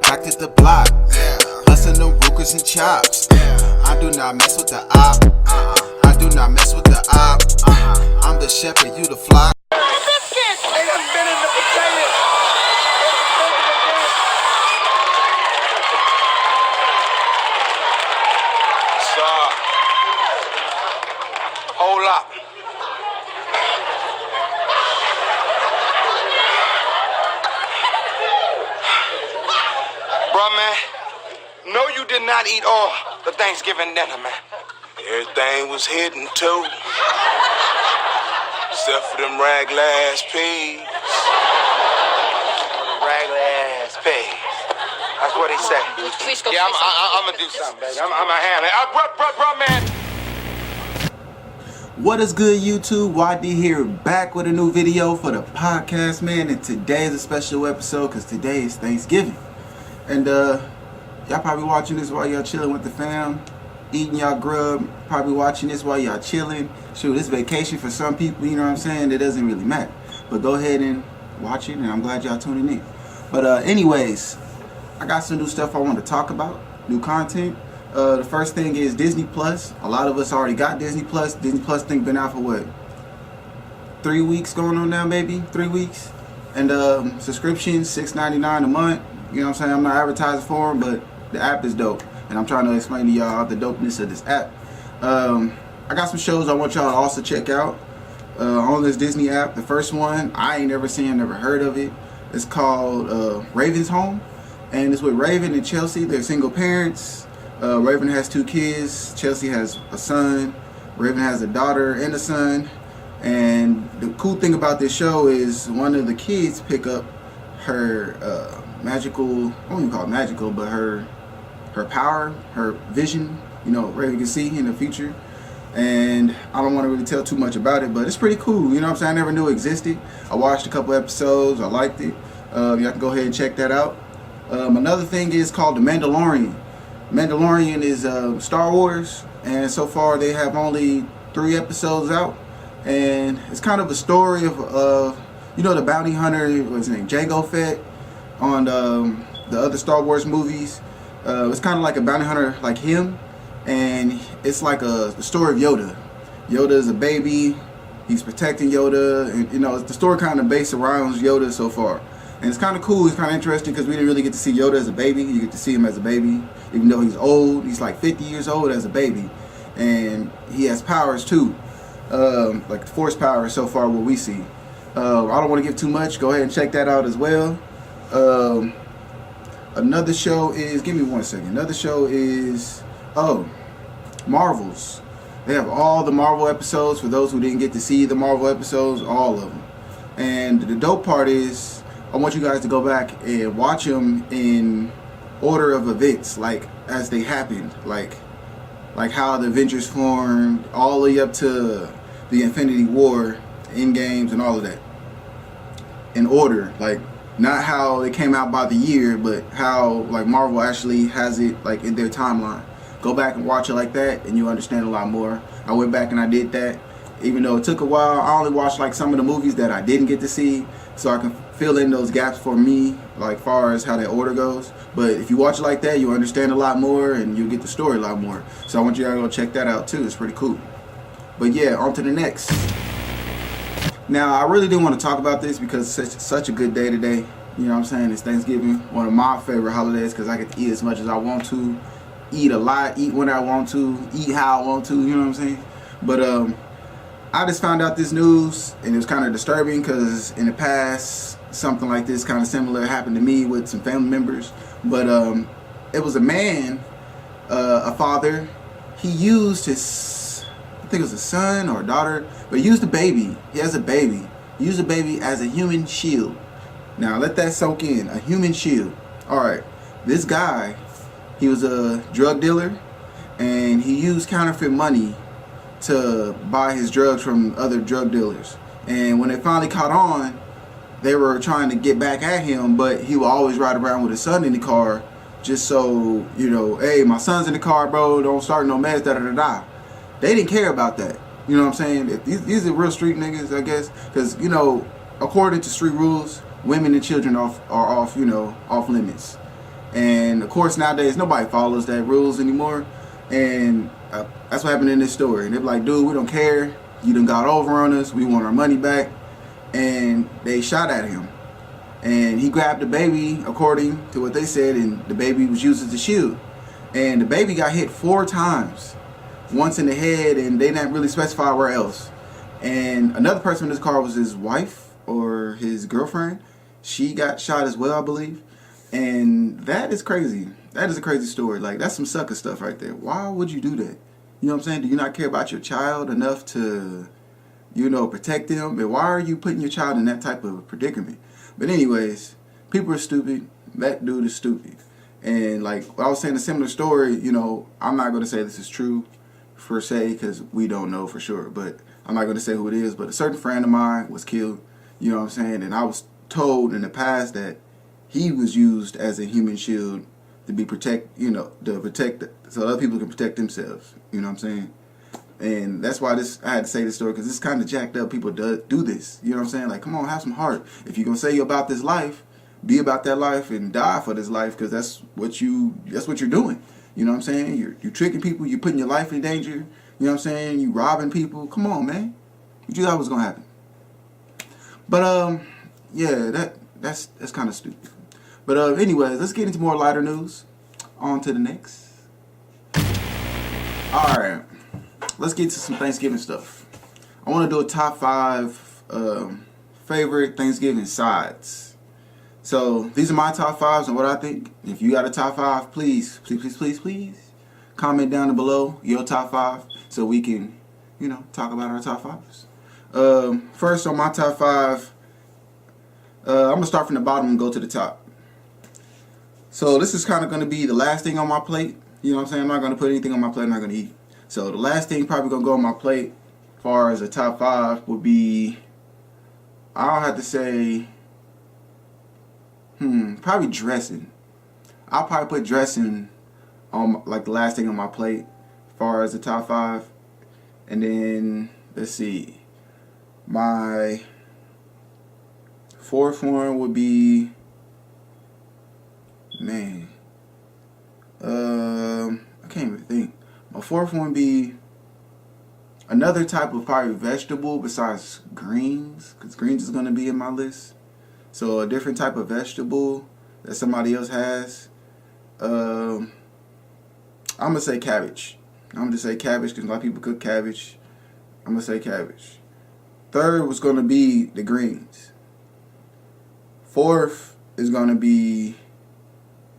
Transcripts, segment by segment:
back to the block. Bustin' the rookers and chops. I do not mess with the op. I do not mess with the op. I'm the shepherd, you the flock. Hold up. Bruh, man, no, you did not eat all the Thanksgiving dinner, man. Everything was hidden, too. Except for them raglass peas. Raglass peas. That's what he said. Yeah, I'm gonna do something, baby. I'm gonna handle it. Bruh, man. What is good, YouTube? YD here, back with a new video for the podcast, man. And today is a special episode because today is Thanksgiving. And y'all probably watching this while y'all chilling with the fam, eating y'all grub. Probably watching this while y'all chilling. Shoot, it's vacation for some people, you know what I'm saying? It doesn't really matter. But go ahead and watch it, and I'm glad y'all tuning in. But anyways, I got some new stuff I want to talk about, new content. The first thing is Disney Plus. A lot of us already got Disney Plus. Disney Plus thing been out for what? 3 weeks going on now, maybe? 3 weeks. And subscription, $6.99 a month. You know what I'm saying? I'm not advertising for them, but the app is dope. And I'm trying to explain to y'all the dopeness of this app. I got some shows I want y'all to also check out on this Disney app. The first one, I ain't never seen, never heard of it. It's called Raven's Home. And it's with Raven and Chelsea. They're single parents. Raven has 2 kids. Chelsea has a son. Raven has a daughter and a son. And the cool thing about this show is one of the kids pick up her magical, I won't even call it magical, but her power, her vision, you know, Raven can see in the future. And I don't want to really tell too much about it, but it's pretty cool. You know what I'm saying? I never knew it existed. I watched a couple episodes. I liked it. Y'all can go ahead and check that out. Another thing is called The Mandalorian. Mandalorian is Star Wars, and so far they have only 3 episodes out, and it's kind of a story of you know, the bounty hunter, what's his name, Jango Fett on the other Star Wars movies. It's kind of like a bounty hunter like him, and it's like the story of Yoda. Yoda is a baby, he's protecting Yoda, and you know, the story kind of based around Yoda so far. And it's kind of cool, it's kind of interesting because we didn't really get to see Yoda as a baby. You get to see him as a baby, even though he's old. He's like 50 years old as a baby. And he has powers too, like force powers so far what we see. I don't want to give too much. Go ahead and check that out as well. Another show is, give me 1 second. Another show is, Marvels. They have all the Marvel episodes. For those who didn't get to see the Marvel episodes, all of them. And the dope part is, I want you guys to go back and watch them in order of events, like as they happened, like how the Avengers formed, all the way up to the Infinity War, Endgames, and all of that. In order, like not how it came out by the year, but how like Marvel actually has it like in their timeline. Go back and watch it like that, and you'll understand a lot more. I went back and I did that. Even though it took a while, I only watched like some of the movies that I didn't get to see, so I can fill in those gaps for me, like far as how that order goes. But if you watch it like that, you'll understand a lot more and you'll get the story a lot more. So I want you to go check that out too. It's pretty cool. But yeah, on to the next. Now, I really didn't want to talk about this because it's such a good day today. You know what I'm saying? It's Thanksgiving, one of my favorite holidays because I get to eat as much as I want to, eat a lot, eat when I want to, eat how I want to, you know what I'm saying? But I just found out this news, and it was kind of disturbing because in the past, something like this kind of similar happened to me with some family members. But it was a man, a father. He used his, I think it was a son or a daughter, but he used a baby. He has a baby. He used a baby as a human shield. Now let that soak in, a human shield. All right, this guy, he was a drug dealer, and he used counterfeit money to buy his drugs from other drug dealers. And when they finally caught on, they were trying to get back at him, but he would always ride around with his son in the car just so, you know, hey, my son's in the car, bro, don't start no mess, da-da-da-da. They didn't care about that. You know what I'm saying? These are real street niggas, I guess, because, you know, according to street rules, women and children are off, you know, off limits. And of course nowadays nobody follows that rules anymore. And that's what happened in this story. And they're like, dude, we don't care. You done got over on us. We want our money back. And they shot at him. And he grabbed the baby, according to what they said, and the baby was used as a shield. And the baby got hit 4 times. Once in the head, and they didn't really specify where else. And another person in this car was his wife or his girlfriend. She got shot as well, I believe. And that is crazy. That is a crazy story. Like, that's some sucker stuff right there. Why would you do that? You know what I'm saying? Do you not care about your child enough to, protect them? And why are you putting your child in that type of predicament? But anyways, people are stupid. That dude is stupid. And like I was saying, a similar story, I'm not going to say this is true per se because we don't know for sure. But I'm not going to say who it is. But a certain friend of mine was killed. You know what I'm saying? And I was told in the past that he was used as a human shield to be so other people can protect themselves. You know what I'm saying? And that's why I had to say this story, because it's kind of jacked up. People do this. You know what I'm saying? Like, come on, have some heart. If you're going to say you're about this life, be about that life and die for this life, because that's what you're doing. You know what I'm saying? You're tricking people. You're putting your life in danger. You know what I'm saying? You robbing people. Come on, man. You thought was going to happen. But, yeah, that's kind of stupid. But anyways, let's get into more lighter news. On to the next. Alright. Let's get to some Thanksgiving stuff. I want to do a top 5 favorite Thanksgiving sides. So these are my top 5s and what I think. If you got a top 5, please comment down below your top 5 so we can, talk about our top 5s. First on my top 5, I'm going to start from the bottom and go to the top. So this is kind of going to be the last thing on my plate. You know what I'm saying? I'm not going to put anything on my plate I'm not going to eat. So the last thing probably going to go on my plate as far as a top 5 would be, I'll have to say, probably dressing. I'll probably put dressing on like the last thing on my plate as far as the top 5. And then, let's see, my 4th one would be, I can't even think. My 4th one would be another type of probably vegetable besides greens, because greens is going to be in my list. So a different type of vegetable that somebody else has. I'm going to say cabbage. I'm going to say cabbage because a lot of people cook cabbage. I'm going to say cabbage. 3rd was going to be the greens. 4th is going to be,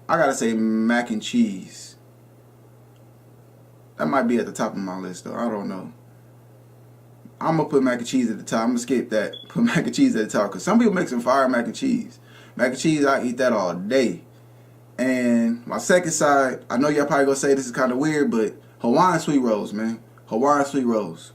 I got to say, mac and cheese. That might be at the top of my list, though. I don't know. I'm going to put mac and cheese at the top. I'm going to skip that. Put mac and cheese at the top. Because some people make some fire mac and cheese. Mac and cheese, I eat that all day. And my second side, I know y'all probably going to say this is kind of weird, but Hawaiian sweet rolls, man. Hawaiian sweet rolls.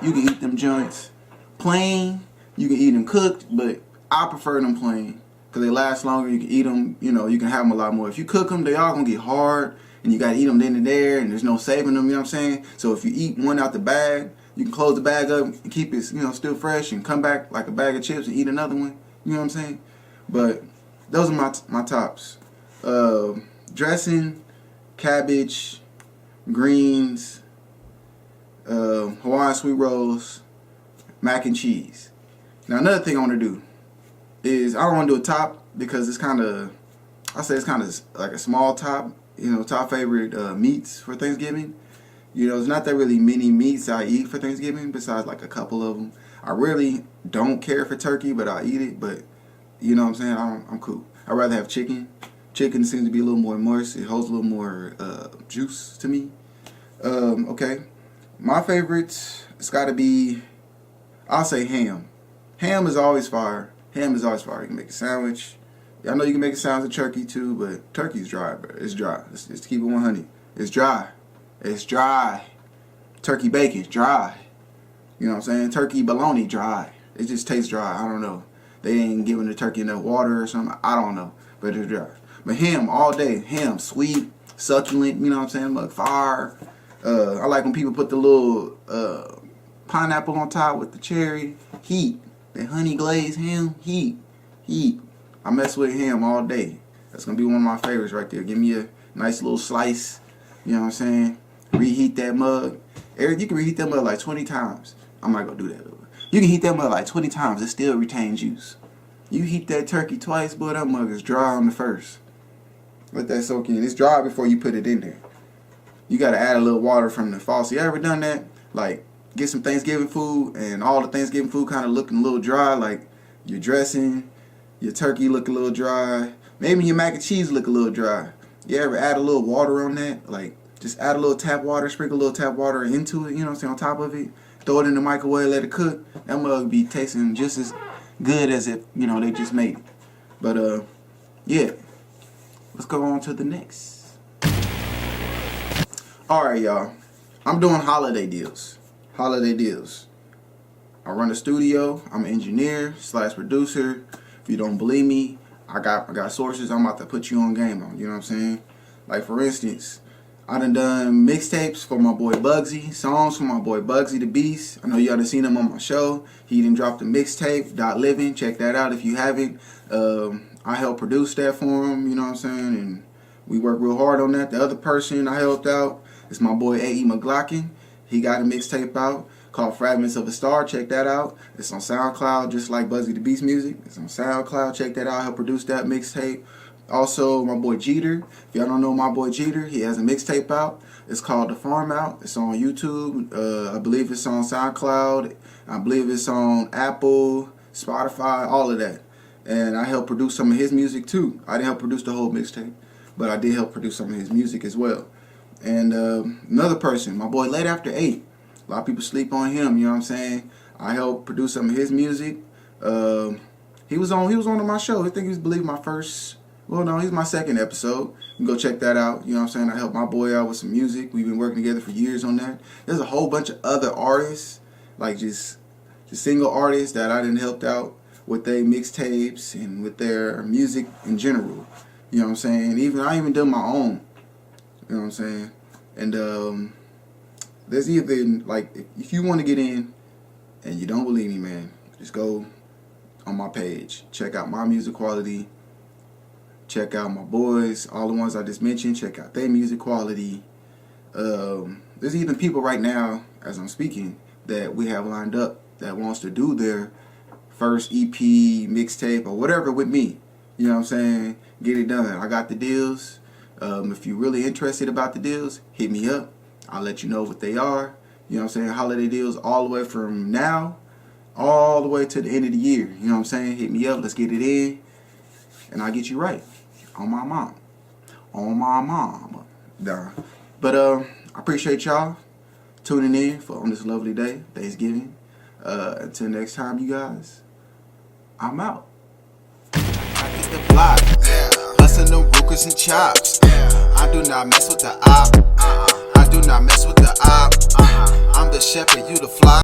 You can eat them joints plain. You can eat them cooked, but I prefer them plain. Because they last longer. You can eat them, you can have them a lot more. If you cook them, they all going to get hard. And you got to eat them then and there, and there's no saving them, you know what I'm saying? So if you eat one out the bag, you can close the bag up and keep it, still fresh and come back like a bag of chips and eat another one. You know what I'm saying? But those are my tops. Dressing, cabbage, greens, Hawaiian sweet rolls, mac and cheese. Now another thing I want to do is I don't want to do a top because it's kind of, it's kind of like a small top. Top favorite meats for Thanksgiving. There's not that really many meats I eat for Thanksgiving besides like a couple of them. I really don't care for turkey, but I eat it. But you know what I'm saying? I'm cool. I'd rather have chicken. Chicken seems to be a little more moist. It holds a little more juice to me. Okay. My favorites, it's got to be, I'll say ham. Ham is always fire. You can make a sandwich. I know you can make a sandwich with turkey too, but turkey's dry, bro. It's dry. Let's keep it 100. It's dry. Turkey bacon's dry. You know what I'm saying? Turkey bologna, dry. It just tastes dry. I don't know. They ain't giving the turkey enough water or something. I don't know. But it's dry. But ham all day. Ham, sweet, succulent, you know what I'm saying? Like fire. I like when people put the little pineapple on top with the cherry. Heat. The honey glazed ham, heat. I mess with ham all day. That's gonna be one of my favorites right there. Give me a nice little slice. You know what I'm saying? Reheat that mug. Eric, you can reheat that mug like 20 times. I'm not gonna do that. You can heat that mug like 20 times. It still retains juice. You heat that turkey twice, boy, that mug is dry on the first. Let that soak in. It's dry before you put it in there. You gotta add a little water from the faucet. You ever done that? Like, get some Thanksgiving food and all the Thanksgiving food kind of looking a little dry, like your dressing, your turkey look a little dry, maybe your mac and cheese look a little dry. You ever add a little water on that? Like, just add a little tap water, sprinkle a little tap water into it, you know what I'm saying, on top of it. Throw it in the microwave, let it cook. That mug be tasting just as good as if, you know, they just made it. But, yeah. Let's go on to the next. Alright, y'all. I'm doing holiday deals. Holiday deals. I run a studio. I'm an engineer / producer. If you don't believe me, I got sources I'm about to put you on game on. You know what I'm saying? Like, for instance, I done mixtapes for my boy Bugsy, songs for my boy Bugsy the Beast. I know y'all done seen him on my show. He done dropped a mixtape, .living. Check that out if you haven't. I helped produce that for him, you know what I'm saying? And we worked real hard on that. The other person I helped out is my boy S2Ep8. He got a mixtape out called Fragments of a Star. Check that out. It's on SoundCloud, just like Bugsy the Beast music. It's on SoundCloud. Check that out. I helped produce that mixtape. Also, my boy Jeter. If y'all don't know my boy Jeter, he has a mixtape out. It's called The Farm Out. It's on YouTube. I believe it's on SoundCloud. I believe it's on Apple, Spotify, all of that. And I helped produce some of his music too. I didn't help produce the whole mixtape, but I did help produce some of his music as well. And another person, my boy Late After 8. A lot of people sleep on him, you know what I'm saying? I helped produce some of his music. He was on my show. I think he was, believe, my first. Well, no, he's my second episode. You can go check that out. You know what I'm saying? I helped my boy out with some music. We've been working together for years on that. There's a whole bunch of other artists, like just single artists that I done helped out with their mixtapes and with their music in general. You know what I'm saying? I even done my own. You know what I'm saying? And there's even, like, if you want to get in and you don't believe me, man, just go on my page. Check out my music quality. Check out my boys, all the ones I just mentioned. Check out their music quality. There's even people right now, as I'm speaking, that we have lined up that wants to do their first EP, mixtape, or whatever with me. You know what I'm saying? Get it done. I got the deals. If you're really interested about the deals, hit me up. I'll let you know what they are. You know what I'm saying? Holiday deals all the way from now all the way to the end of the year. You know what I'm saying? Hit me up. Let's get it in. And I'll get you right. On my mom. On my mom. Nah. But I appreciate y'all tuning in on this lovely day, Thanksgiving. Until next time, you guys, I'm out. I hit the block, bustin' them rookers and chops. I do not mess with the op. I do not mess with the op. I'm the shepherd, you the flock.